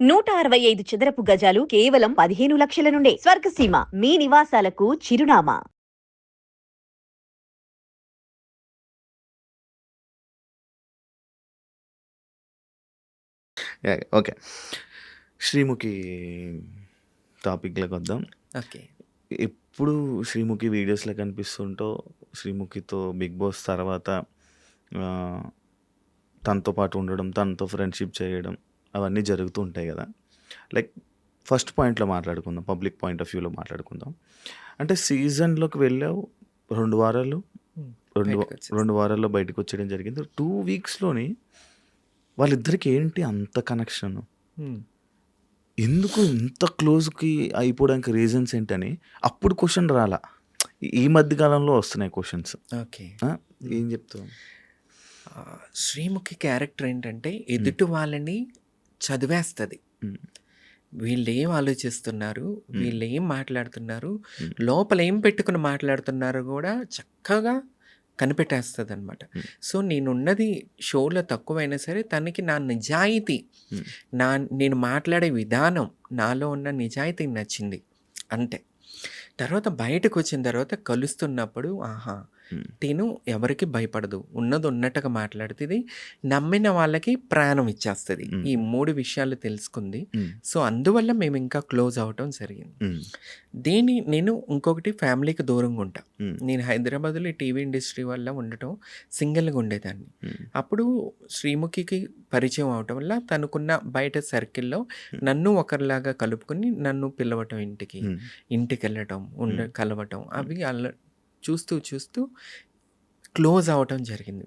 165 చదరపు గజాలు కేవలం 15 లక్షల నుండే. స్వర్గసీమ మీ నివాసాలకు చిరునామా. ఓకే. శ్రీముఖి టాపిక్‌లోకి వద్దాం. ఓకే. ఎప్పుడు శ్రీముఖి వీడియోస్‌లో కనిపిస్తుంటో, శ్రీముఖితో 'బిగ్ బాస్' తర్వాత తనతో పాటు ఉండడం, తనతో ఫ్రెండ్‌షిప్ చేయడం అవన్నీ జరుగుతూ ఉంటాయి కదా! లైక్ ఫస్ట్ పాయింట్‌లో మాట్లాడుకుందాం. పబ్లిక్ పాయింట్ ఆఫ్ వ్యూలో మాట్లాడుకుందాం. అంటే సీజన్‌లోకి వెళ్ళావు 2 వారాలు. 2 బయటకొచ్చేసాం. వారాల్లో బయటకొచ్చేయడం జరిగింది. 2 వీక్స్‌లోని వాళ్ళిద్దరికి ఏంటి అంత కనెక్షను? ఎందుకు ఇంత క్లోజ్‌కి అయిపోవడానికి రీజన్స్ ఏంటని అప్పుడు క్వెషన్ రాలా. ఈ మధ్య కాలంలో వస్తున్నాయి క్వెషన్స్. ఓకే. ఏం చెప్తావు? శ్రీముఖి క్యారెక్టర్ ఏంటంటే ఎదుటి వాళ్ళని చదివేస్తుంది. హ్మ్. వీళ్ళేం ఆలోచిస్తున్నారు, వీళ్ళేం మాట్లాడుతున్నారు, హ్మ్. లోపల ఏం పెట్టుకుని మాట్లాడుతున్నారో కూడా చక్కగా కనిపెట్టేస్తుంది అనమాట. సో నేనున్నది షోలో తక్కువైనా సరే తనకి నా నిజాయితీ, నేను మాట్లాడే విధానం, నాలో ఉన్న నిజాయితీ నచ్చింది అంతే. తర్వాత బయటకు వచ్చిన తర్వాత కలుస్తున్నప్పుడు ఆహా తిను ఎవరికి భయపడదు, ఉన్నది ఉన్నట్టుగా మాట్లాడుతుంది, నమ్మిన వాళ్ళకి ప్రాణం ఇచ్చేస్తుంది. ఈ 3 విషయాలు తెలుసుకుంది. సో అందువల్ల మేము ఇంకా క్లోజ్ అవటం జరిగింది. నేను ఇంకొకటి ఫ్యామిలీకి దూరంగా ఉంటా. నేను హైదరాబాద్లో టీవీ ఇండస్ట్రీ వల్ల ఉండటం సింగిల్గా ఉండేదాన్ని. అప్పుడు శ్రీముఖికి పరిచయం అవటం వల్ల తనకున్న బయట సర్కిల్లో నన్ను ఒకరిలాగా కలుపుకొని నన్ను పిలవటం, ఇంటికి వెళ్ళటం, కలవటం అవి చూస్తూ క్లోజ్ అవటం జరిగింది.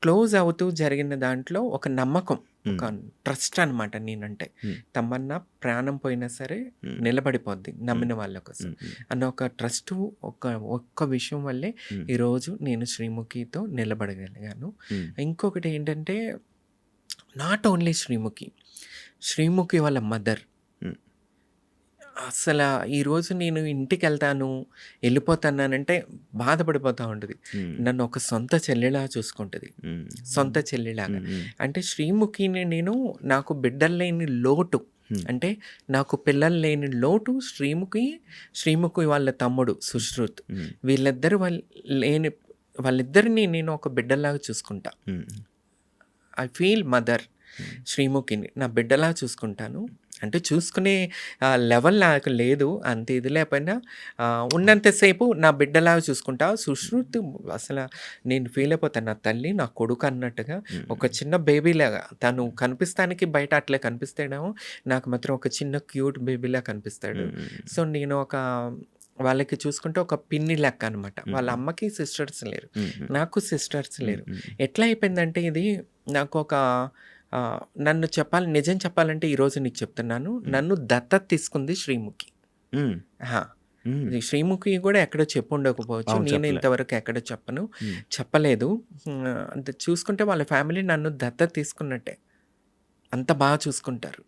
క్లోజ్ అవుతూ జరిగిన దాంట్లో ఒక నమ్మకం, ఒక ట్రస్ట్ అనమాట. నేనంటే తమన్నా ప్రాణం పోయినా సరే నిలబడిపోద్ది నమ్మిన వాళ్ళ కోసం అన్న ఒక ట్రస్ట్, ఒక్క విషయం వల్లే ఈరోజు నేను శ్రీముఖితో నిలబడగలిగాను. ఇంకొకటి ఏంటంటే నాట్ ఓన్లీ శ్రీముఖి వాళ్ళ మదర్. అసలు ఈరోజు నేను ఇంటికి వెళ్తాను, వెళ్ళిపోతానంటే బాధపడిపోతూ ఉంటుంది. నన్ను ఒక సొంత చెల్లిలా చూసుకుంటుంది, సొంత చెల్లిలాగా. అంటే శ్రీముఖిని నేను, నాకు బిడ్డలు లేని లోటు, అంటే నాకు పిల్లలు లేని లోటు శ్రీముఖి వాళ్ళ తమ్ముడు సుశ్రుత్, వాళ్ళిద్దరిని నేను ఒక బిడ్డలాగా చూసుకుంటా. ఐ ఫీల్ మదర్ శ్రీముఖిని నా బిడ్డలా చూసుకుంటాను. అంటే చూసుకునే లెవెల్ నాకు లేదు, అంత ఇది లేకపోయినా ఉన్నంతసేపు నా బిడ్డలాగా చూసుకుంటా. సుశ్రుత్ అసలు నేను ఫీల్ అయిపోతాను, నా తల్లి నా కొడుకు అన్నట్టుగా. ఒక చిన్న బేబీలాగా తను కనిపిస్తానికి, బయట అట్లే కనిపిస్తాడేమో, నాకు మాత్రం ఒక చిన్న క్యూట్ బేబీలా కనిపిస్తాడు. సో నేను వాళ్ళకి చూసుకుంటే ఒక పిన్ని లెక్క అనమాట. వాళ్ళ అమ్మకి సిస్టర్స్ లేరు, నాకు సిస్టర్స్ లేరు. ఎట్లా అయిపోయిందంటే ఇది నాకు ఒక నిజం చెప్పాలంటే ఈరోజు నీకు చెప్తున్నాను, నన్ను దత్తత తీసుకుంది శ్రీముఖి. శ్రీముఖి కూడా ఎక్కడో చెప్పు ఉండకపోవచ్చు, నేను ఇంతవరకు ఎక్కడ చెప్పలేదు. అంత చూసుకుంటే వాళ్ళ ఫ్యామిలీ నన్ను దత్తత తీసుకున్నట్టే, అంత బాగా చూసుకుంటారు.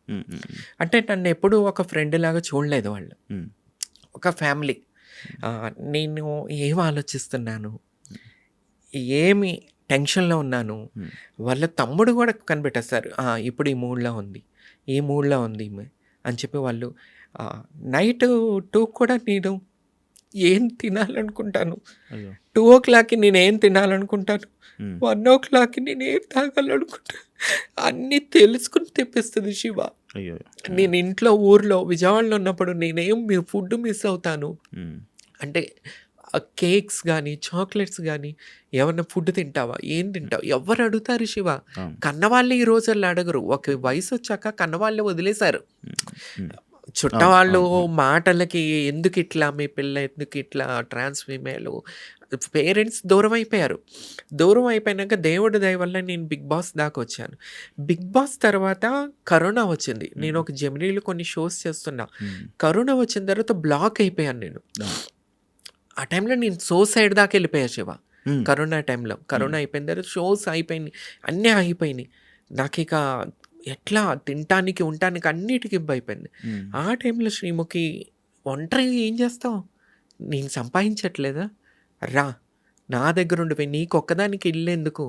అంటే నన్ను ఎప్పుడు ఒక ఫ్రెండ్ లాగా చూడలేదు వాళ్ళు, ఒక ఫ్యామిలీ. నేను ఏం ఆలోచిస్తున్నాను, ఏమి టెన్షన్లో ఉన్నాను, వాళ్ళ తమ్ముడు కూడా కనిపెట్టేస్తారు. ఇప్పుడు ఈ మూడ్లో ఉంది అని చెప్పి వాళ్ళు. నైట్ 2 కూడా నేను ఏం తినాలనుకుంటాను, 2:00కి నేను ఏం తినాలనుకుంటాను, 1:00కి నేను ఏం తాగాలనుకుంటాను, అన్నీ తెలుసుకుని తెప్పిస్తుంది శివ. నేను ఇంట్లో ఊర్లో విజయవాడలో ఉన్నప్పుడు నేనేం ఫుడ్ మిస్ అవుతాను అంటే, కేక్స్ కానీ చాక్లెట్స్ కానీ, ఏమన్నా ఫుడ్ తింటావా, ఏం తింటావు, ఎవరు అడుగుతారు శివ? కన్నవాళ్ళే ఈ రోజుల్లో అడగరు. ఒక వయసు వచ్చాక కన్నవాళ్ళే వదిలేశారు. చుట్టవాళ్ళు మాటలకి ఎందుకు ఇట్లా, మీ పిల్ల ఎందుకు ఇట్లా, ట్రాన్స్ ఫీమేల్, పేరెంట్స్ దూరం అయిపోయారు. దూరం అయిపోయినాక దేవుడి దయ వల్ల నేను బిగ్ బాస్ దాకా వచ్చాను. బిగ్ బాస్ తర్వాత కరోనా వచ్చింది. నేను ఒక జెమినీలో కొన్ని షోస్ చేస్తున్నా. కరోనా వచ్చిన తర్వాత బ్లాక్ అయిపోయాను నేను. ఆ టైంలో నేను సూసైడ్ దాకా వెళ్ళిపోయా శివ. కరోనా టైంలో, కరోనా అయిపోయిన తర్వాత షోస్ అయిపోయినాయి, అన్నీ ఆగిపోయినాయి. నాకు ఇక ఎట్లా తినటానికి ఉండటానికి అన్నిటికీ ఇబ్బంది. ఆ టైంలో శ్రీముఖి, ఒంటరిగా ఏం చేస్తావు, నేను సంపాదించట్లేదా, రా నా దగ్గర ఉండిపోయి, నీకు ఒక్కదానికి ఇల్లు ఎందుకు,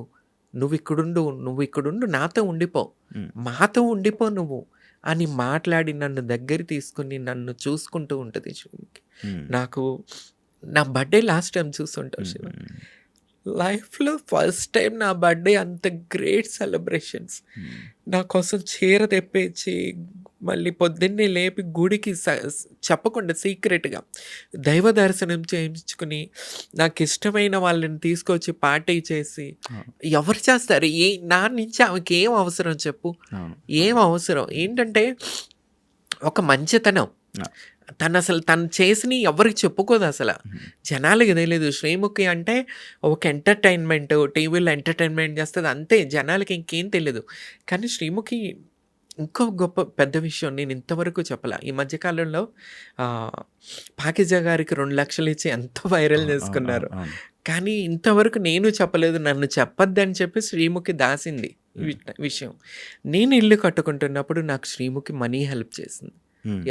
నువ్వు ఇక్కడుండు, నాతో ఉండిపో, మాతో ఉండిపో నువ్వు అని మాట్లాడి నన్ను దగ్గర తీసుకుని నన్ను చూసుకుంటూ ఉంటుంది శ్రీముఖి. నాకు నా బర్త్డే లాస్ట్ టైం చూసుంటావు శివ. లైఫ్లో ఫస్ట్ టైం నా బర్త్డే అంత గ్రేట్ సెలబ్రేషన్స్. నా కోసం చీర తెప్పించి మళ్ళీ పొద్దున్నే లేపి గుడికి చెప్పకుండా సీక్రెట్గా దైవ దర్శనం చేయించుకుని నాకు ఇష్టమైన వాళ్ళని తీసుకొచ్చి పార్టీ చేసి ఎవరు చేస్తారు? నా నుంచి ఆమెకి ఏం అవసరం చెప్పు? ఏం అవసరం? ఏంటంటే ఒక మంచితనం. తను చేసినవి ఎవరికి చెప్పుకోదు అసలు. జనాలకి తెలియదు. శ్రీముఖి అంటే ఒక ఎంటర్టైన్మెంట్, టీవీలో ఎంటర్టైన్మెంట్ చేస్తుంది అంతే, జనాలకి ఇంకేం తెలియదు. కానీ శ్రీముఖి ఇంకో గొప్ప పెద్ద విషయం నేను ఇంతవరకు చెప్పలే. ఈ మధ్యకాలంలో పాకిజా గారికి 2 లక్షలు ఇచ్చి ఎంతో వైరల్ చేసుకున్నారు. కానీ ఇంతవరకు నేను చెప్పలేదు. నన్ను చెప్పొద్దని చెప్పి శ్రీముఖి దాసింది విషయం. నేను ఇల్లు కట్టుకుంటున్నప్పుడు నాకు శ్రీముఖి మనీ హెల్ప్ చేసింది.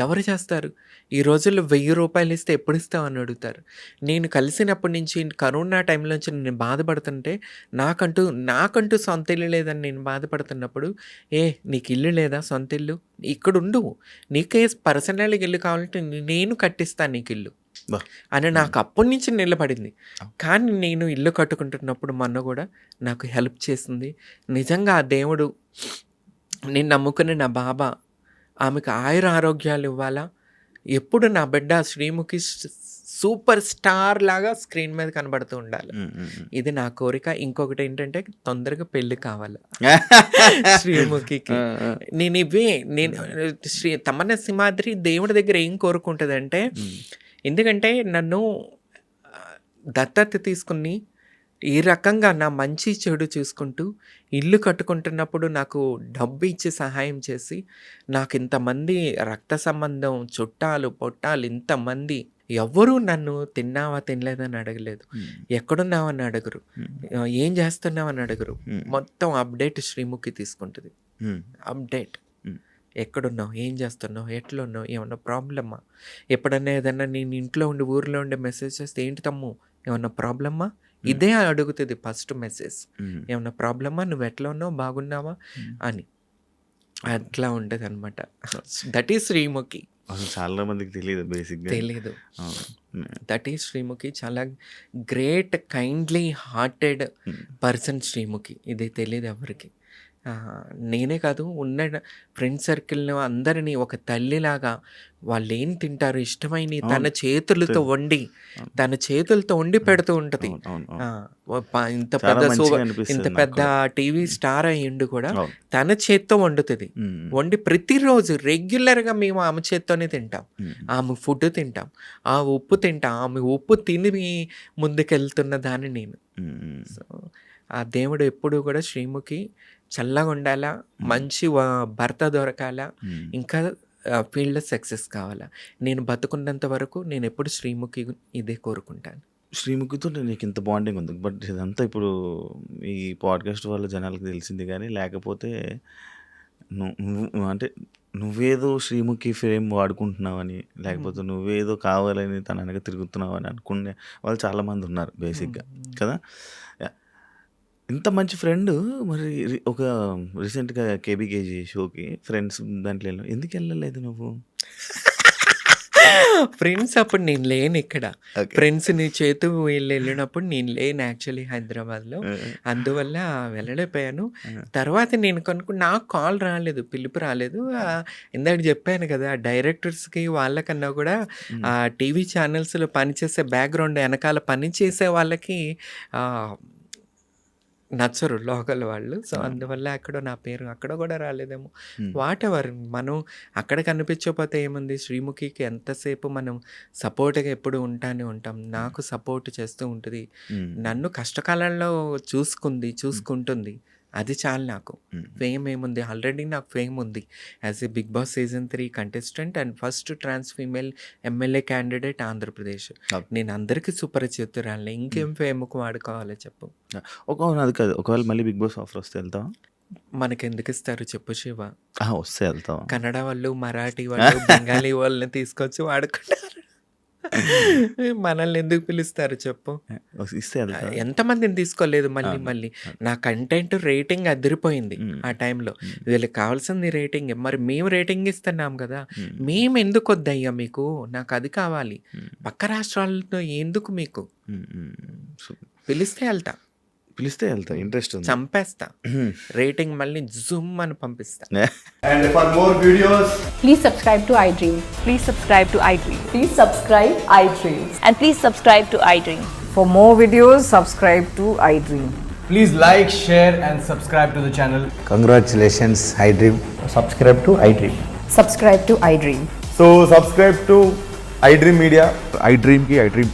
ఎవరు చేస్తారు? ఈ రోజుల్లో 1000 రూపాయలు ఇస్తే ఎప్పుడు ఇస్తామని అడుగుతారు. నేను కలిసినప్పటి నుంచి కరోనా టైంలో నుంచి నేను బాధపడుతుంటే నాకంటూ సొంత ఇల్లు లేదని నేను బాధపడుతున్నప్పుడు, నీకు ఇల్లు లేదా? సొంత ఇల్లు ఇక్కడ ఉండు, నీకే పర్సనల్గా ఇల్లు కావాలంటే నేను కట్టిస్తాను నీకు ఇల్లు అని నాకు అప్పటి నుంచి నిలబడింది. కానీ నేను ఇల్లు కట్టుకుంటున్నప్పుడు మొన్న కూడా నాకు హెల్ప్ చేసింది. నిజంగా ఆ దేవుడు, నేను నమ్ముకునే నా బాబా ఆమెకు ఆయుర ఆరోగ్యాలు ఇవ్వాలా. ఎప్పుడు నా బిడ్డ శ్రీముఖి సూపర్ స్టార్ లాగా స్క్రీన్ మీద కనబడుతూ ఉండాలి. ఇది నా కోరిక. ఇంకొకటి ఏంటంటే తొందరగా పెళ్లి కావాలి శ్రీముఖికి. నేను తమన్నా సింహాద్రి దేవుడి దగ్గర ఏం కోరుకుంటుందంటే, ఎందుకంటే నన్ను దత్తత తీసుకుని ఈ రకంగా నా మంచి చెడు చూసుకుంటూ ఇల్లు కట్టుకుంటున్నప్పుడు నాకు డబ్బు ఇచ్చి సహాయం చేసి, నాకు ఇంతమంది రక్త సంబంధం చుట్టాలు పొట్టాలు ఇంతమంది ఎవ్వరూ నన్ను తిన్నావా తినలేదని అడగలేదు, ఎక్కడున్నావని అడగరు, ఏం చేస్తున్నావని అడగరు. మొత్తం అప్డేట్ శ్రీముఖి తీసుకుంటుంది. అప్డేట్, ఎక్కడున్నావు, ఏం చేస్తున్నావు, ఎట్లున్నావు, ఏమన్నా ప్రాబ్లమ్మా, ఎప్పుడన్నా ఏదన్నా నేను ఇంట్లో ఉండి ఊర్లో ఉండి మెసేజ్ చేస్తే ఏంటి తమ్ము ఏమన్నా ప్రాబ్లమ్మా, ఇదే అడుగుతుంది ఫస్ట్ మెసేజ్. ఏమన్నా ప్రాబ్లమా, నువ్వు ఎట్లా ఉన్నావు, బాగున్నావా అని. అట్లా ఉంటుంది అనమాట. That is Sreemukhi. చాలా మందికి తెలియదు, బేసిక్గా తెలీదు. That is Sreemukhi. చాలా great kindly hearted person Sreemukhi. ఇది తెలియదు ఎవరికి. నేనే కాదు, ఉన్న ఫ్రెండ్ సర్కిల్ని అందరినీ ఒక తల్లిలాగా వాళ్ళు ఏం తింటారు ఇష్టమైన తన చేతులతో వండి పెడుతూ ఉంటుంది. ఇంత పెద్ద టీవీ స్టార్ అయ్యిండు కూడా తన చేత్తో వండుతుంది. వండి ప్రతిరోజు రెగ్యులర్గా మేము ఆమె చేత్తోనే తింటాం. ఆమె ఫుడ్ తింటాం, ఆ ఉప్పు తింటాం. ఆమె ఉప్పు తిని ముందుకెళ్తున్న దాన్ని నేను. సో ఆ దేవుడు ఎప్పుడు కూడా శ్రీముఖి చల్లగా ఉండాలా, మంచి భర్త దొరకాలా, ఇంకా ఫీల్డ్లో సక్సెస్ కావాలా. నేను బతుకున్నంత వరకు నేను ఎప్పుడు శ్రీముఖి ఇదే కోరుకుంటాను. శ్రీముఖితో నీకు ఇంత బాండింగ్ ఉంది. బట్ ఇదంతా ఇప్పుడు ఈ పాడ్కాస్ట్ వల్ల జనాలకు తెలిసింది. కానీ లేకపోతే అంటే నువ్వేదో శ్రీముఖి ఫ్రేమ్ వాడుకుంటున్నావని, లేకపోతే నువ్వేదో కావాలని తన వెనక తిరుగుతున్నావు అని అనుకునే వాళ్ళు చాలామంది ఉన్నారు బేసిక్గా కదా. ఇంత మంచి ఫ్రెండ్ మరి ఒక రీసెంట్గా కేబీకేజీ షోకి ఫ్రెండ్స్ దాంట్లో ఎందుకు వెళ్ళలేదు నువ్వు? ఫ్రెండ్స్ అప్పుడు నేను లేను ఇక్కడ. ఫ్రెండ్స్ నీ చేతు వెళ్ళినప్పుడు నేను లేను యాక్చువల్లీ హైదరాబాద్లో. అందువల్ల వెళ్ళలేకపోయాను. తర్వాత నేను నాకు కాల్ రాలేదు, పిలుపు రాలేదు. ఇందాక చెప్పాను కదా, డైరెక్టర్స్కి వాళ్ళకన్నా కూడా టీవీ ఛానల్స్లో పనిచేసే బ్యాక్గ్రౌండ్ వెనకాల పని చేసే వాళ్ళకి నచ్చరు లోకల్ వాళ్ళు. సో అందువల్ల అక్కడ నా పేరు అక్కడ కూడా రాలేదేమో. వాట్ ఎవర్, మనం అక్కడ కనిపించకపోతే ఏముంది. శ్రీముఖికి ఎంతసేపు మనం సపోర్ట్గా ఎప్పుడు ఉంటాం. నాకు సపోర్ట్ చేస్తూ ఉంటుంది. నన్ను కష్టకాలంలో చూసుకుంటుంది. అది చాలు నాకు. ఫేమ్ ఏముంది, ఆల్రెడీ నాకు ఫేమ్ ఉంది as a Bigg Boss season 3 contestant and first trans female MLA candidate Andhra Pradesh. నేను అందరికీ సుపరిచితురాలని. ఇంకేం ఫేమ్కు వాడుకోవాలో చెప్పు. అది కాదు, ఒకవేళ మళ్ళీ బిగ్ బాస్ ఆఫర్ వస్తే వెళ్తావా? మనకెందుకు ఇస్తారు చెప్పు శివ. వస్తే వెళ్తావా? కన్నడ వాళ్ళు, మరాఠీ వాళ్ళు, బెంగాలీ వాళ్ళని తీసుకొచ్చి వాడుకుంటారు. మనల్ని ఎందుకు పిలుస్తారు చెప్పు? ఇస్తే వెళ్తా. ఎంతమందిని తీసుకోలేదు మళ్ళీ అవును. మళ్ళీ. నా కంటెంట్ రేటింగ్ అదిరిపోయింది ఆ టైంలో. వీళ్ళకి కావాల్సింది రేటింగ్. మరి మేము రేటింగ్ ఇస్తున్నాం కదా, మేము ఎందుకు వద్దయ్యా మీకు? నాకు అది కావాలి. పక్క రాష్ట్రాలతో ఎందుకు మీకు? పిలిస్తే వెళ్తా, పిలిస్తే వెళ్తా. ఇంట్రెస్ట్ ఉంది. చంపేస్తా, రేటింగ్ మళ్ళీ జూమ్ అని పంపిస్తా. And for more videos, Please subscribe to iDream. Please subscribe to iDream. Please subscribe iDream. And please subscribe to iDream. For more videos, subscribe to iDream. please like, share, and subscribe to the channel. Congratulations, iDream. Subscribe to iDream. Subscribe to iDream. So subscribe to iDream Media. iDream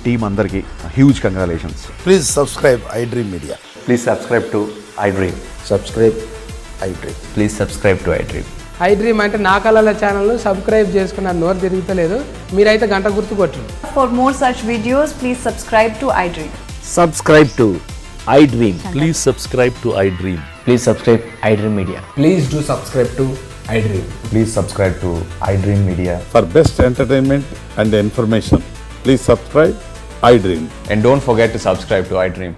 team అందరికి huge congratulations. Please subscribe iDream Media. Please subscribe to iDream. Subscribe iDream. Please subscribe to iDream. iDream అంటే నా కళల ఛానల్ను subscribe చేసుకున్న నోరు తిరుగుతలేదు. మీరైతే గంట గుర్తు కొట్టండి. For more such videos, please subscribe to iDream. Subscribe to iDream. Please subscribe to iDream. Please subscribe iDream Media. Please do subscribe to iDream. Please subscribe to iDream Media. For best entertainment and information, please subscribe iDream. And don't forget to subscribe to iDream.